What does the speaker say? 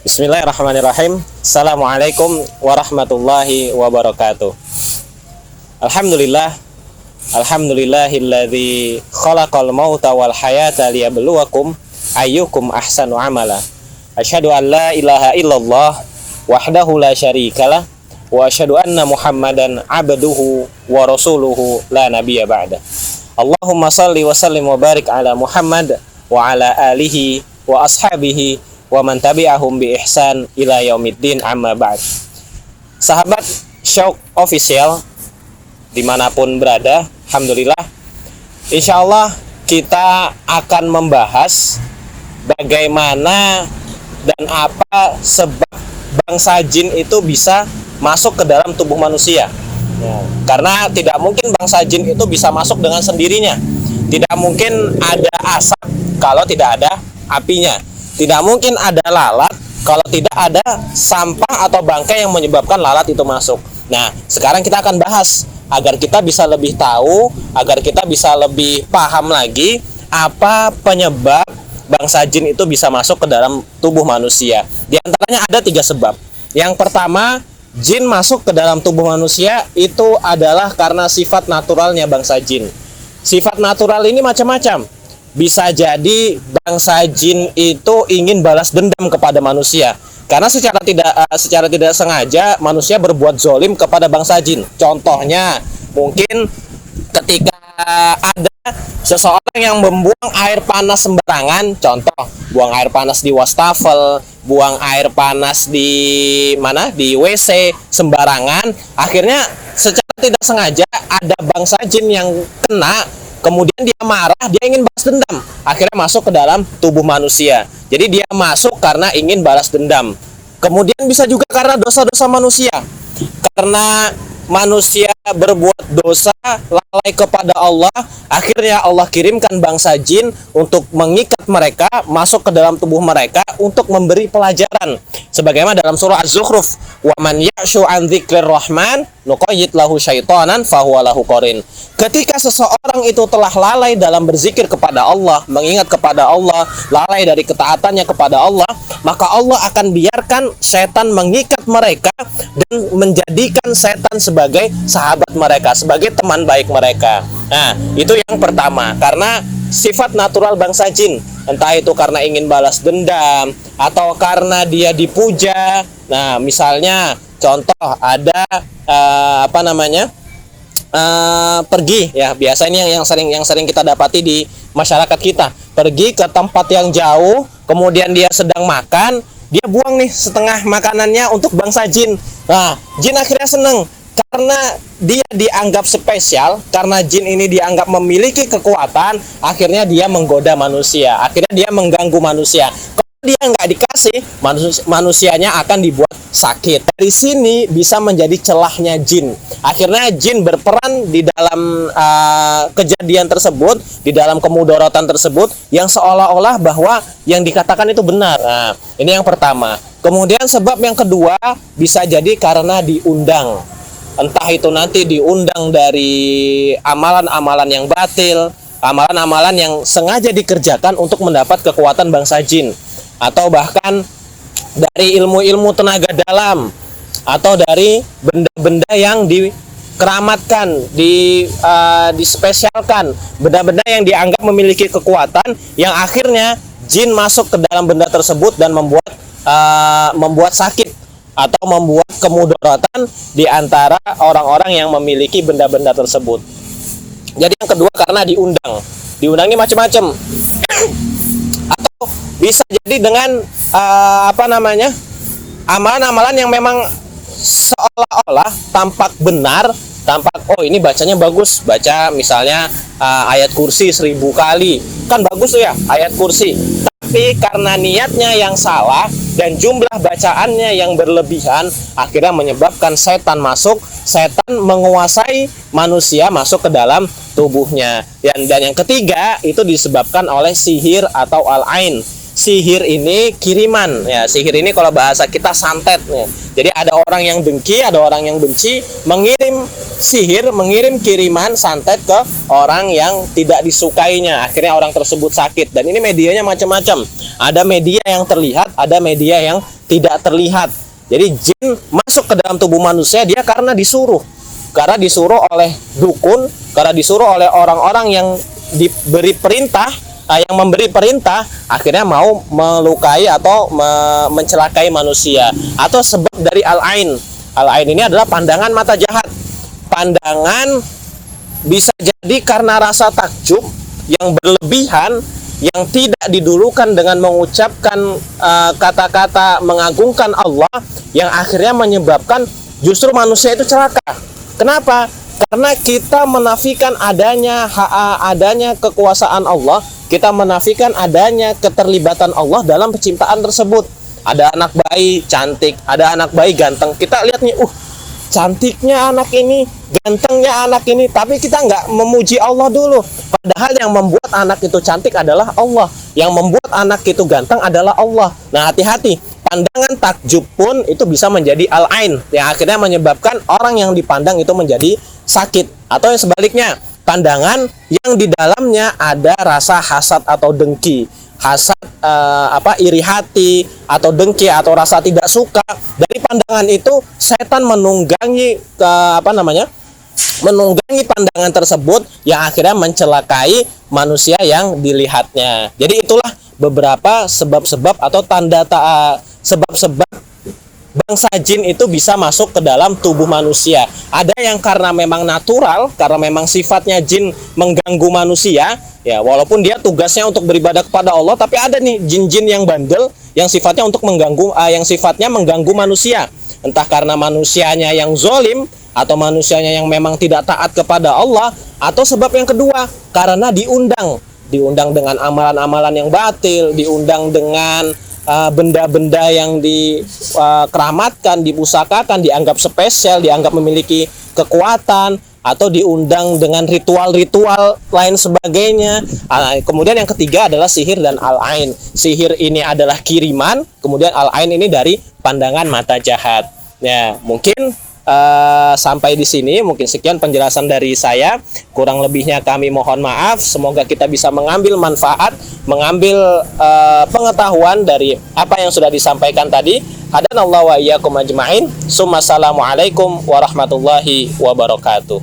Bismillahirrahmanirrahim. Assalamualaikum warahmatullahi wabarakatuh. Alhamdulillah. Alhamdulillahilladzi khalaqal mauta wal hayata liyabluwakum ayyukum ahsanu amala. Asyhadu an la ilaha illallah wahdahu la syarikalah wa asyhadu anna Muhammadan abduhu wa rasuluhu la nabiyya ba'da. Allahumma shalli wa sallim wa barik ala Muhammad wa ala alihi wa ashabihi wa man tabi'ahum bi ihsan ila yaumiddin, amma ba'd. Sahabat Syok Official dimanapun berada, alhamdulillah, insyaallah kita akan membahas bagaimana dan apa sebab bangsa jin itu bisa masuk ke dalam tubuh manusia. Karena tidak mungkin bangsa jin itu bisa masuk dengan sendirinya. Tidak mungkin ada asap kalau tidak ada apinya. Tidak mungkin ada lalat kalau tidak ada sampah atau bangkai yang menyebabkan lalat itu masuk. Nah, sekarang kita akan bahas agar kita bisa lebih tahu, agar kita bisa lebih paham lagi apa penyebab bangsa jin itu bisa masuk ke dalam tubuh manusia. Di antaranya ada 3 sebab. Yang pertama, jin masuk ke dalam tubuh manusia itu adalah karena sifat naturalnya bangsa jin. Sifat natural ini macam-macam. Bisa jadi bangsa jin itu ingin balas dendam kepada manusia, karena secara tidak sengaja manusia berbuat zolim kepada bangsa jin. Contohnya, mungkin ketika ada seseorang yang membuang air panas sembarangan, contoh buang air panas di wastafel, buang air panas di WC sembarangan, akhirnya secara tidak sengaja ada bangsa jin yang kena. Kemudian dia marah, dia ingin balas dendam, akhirnya masuk ke dalam tubuh manusia. Jadi dia masuk karena ingin balas dendam. Kemudian bisa juga karena dosa-dosa manusia. Karena manusia berbuat dosa, lalai kepada Allah, akhirnya Allah kirimkan bangsa jin untuk mengikat mereka, masuk ke dalam tubuh mereka untuk memberi pelajaran. Sebagaimana dalam surah Az-Zukhruf, "Wa man ya'shu 'an dzikrir rahman nuqayyid lahu syaitanan fahuwa lahu qarin." Ketika seseorang itu telah lalai dalam berzikir kepada Allah, mengingat kepada Allah, lalai dari ketaatannya kepada Allah, maka Allah akan biarkan setan mengikat mereka dan menjadikan setan sebagai sahabat mereka, sebagai teman baik mereka. Nah, itu yang pertama, karena sifat natural bangsa jin, entah itu karena ingin balas dendam atau karena dia dipuja. Nah, misalnya contoh ada pergi ya, biasanya yang sering kita dapati di masyarakat kita, pergi ke tempat yang jauh, kemudian dia sedang makan, dia buang nih setengah makanannya untuk bangsa jin. Nah, jin akhirnya seneng karena dia dianggap spesial, karena jin ini dianggap memiliki kekuatan, akhirnya dia menggoda manusia, akhirnya dia mengganggu manusia. Kalau dia nggak dikasih, manusianya akan dibuat sakit. Dari sini bisa menjadi celahnya jin. Akhirnya jin berperan di dalam kejadian tersebut, di dalam kemudorotan tersebut, yang seolah-olah bahwa yang dikatakan itu benar. Nah, ini yang pertama. Kemudian sebab yang kedua bisa jadi karena diundang. Entah itu nanti diundang dari amalan-amalan yang batil, amalan-amalan yang sengaja dikerjakan untuk mendapat kekuatan bangsa jin, atau bahkan dari ilmu-ilmu tenaga dalam, atau dari benda-benda yang dikeramatkan, dispesialkan, benda-benda yang dianggap memiliki kekuatan, yang akhirnya jin masuk ke dalam benda tersebut dan membuat sakit atau membuat kemudaratan di antara orang-orang yang memiliki benda-benda tersebut. Jadi yang kedua karena diundang. Diundang ini macam-macam. Atau bisa jadi dengan amalan-amalan yang memang seolah-olah tampak benar, tampak ini bacanya bagus, baca misalnya ayat kursi 1000 kali, kan bagus tuh ya ayat kursi. Tapi karena niatnya yang salah dan jumlah bacaannya yang berlebihan, akhirnya menyebabkan setan masuk, setan menguasai manusia, masuk ke dalam tubuhnya. Dan yang ketiga itu disebabkan oleh sihir atau al-ain. Sihir ini kiriman ya, sihir ini kalau bahasa kita santet ya. Jadi ada orang yang dengki, ada orang yang benci, mengirim sihir, mengirim kiriman santet ke orang yang tidak disukainya, akhirnya orang tersebut sakit. Dan ini medianya macam-macam, ada media yang terlihat, ada media yang tidak terlihat. Jadi jin masuk ke dalam tubuh manusia dia karena disuruh oleh dukun, karena disuruh oleh orang-orang yang diberi perintah, yang memberi perintah, akhirnya mau melukai atau mencelakai manusia. Atau sebab dari al-ain. Al-ain ini adalah pandangan mata jahat. Pandangan bisa jadi karena rasa takjub yang berlebihan, yang tidak didulukan dengan mengucapkan kata-kata mengagungkan Allah, yang akhirnya menyebabkan justru manusia itu celaka. Kenapa? Karena kita menafikan adanya kekuasaan Allah, kita menafikan adanya keterlibatan Allah dalam penciptaan tersebut. Ada anak bayi cantik, ada anak bayi ganteng, kita lihat nih, cantiknya anak ini, gantengnya anak ini, tapi kita nggak memuji Allah dulu. Padahal yang membuat anak itu cantik adalah Allah, yang membuat anak itu ganteng adalah Allah. Nah, hati-hati, pandangan takjub pun itu bisa menjadi al-ain, yang akhirnya menyebabkan orang yang dipandang itu menjadi sakit. Atau yang sebaliknya, pandangan yang di dalamnya ada rasa hasad atau dengki. Hasad, iri hati atau dengki atau rasa tidak suka. Dari pandangan itu setan menunggangi menunggangi pandangan tersebut, yang akhirnya mencelakai manusia yang dilihatnya. Jadi itulah beberapa sebab-sebab atau sebab-sebab bangsa jin itu bisa masuk ke dalam tubuh manusia. Ada yang karena memang natural, karena memang sifatnya jin mengganggu manusia, ya walaupun dia tugasnya untuk beribadah kepada Allah, tapi ada nih jin-jin yang bandel yang sifatnya untuk mengganggu manusia. Entah karena manusianya yang zolim, atau manusianya yang memang tidak taat kepada Allah, atau sebab yang kedua karena diundang dengan amalan-amalan yang batil, diundang dengan benda-benda yang dikeramatkan, dipusakakan, dianggap spesial, dianggap memiliki kekuatan, atau diundang dengan ritual-ritual lain sebagainya. Kemudian yang ketiga adalah sihir dan al-ain. Sihir ini adalah kiriman, kemudian al-ain ini dari pandangan mata jahat. Ya, mungkin sampai di sini, mungkin sekian penjelasan dari saya. Kurang lebihnya kami mohon maaf. Semoga kita bisa mengambil manfaat, mengambil pengetahuan dari apa yang sudah disampaikan tadi. Hadanallahu wa iyyakum ajma'in. Assalamualaikum warahmatullahi wabarakatuh.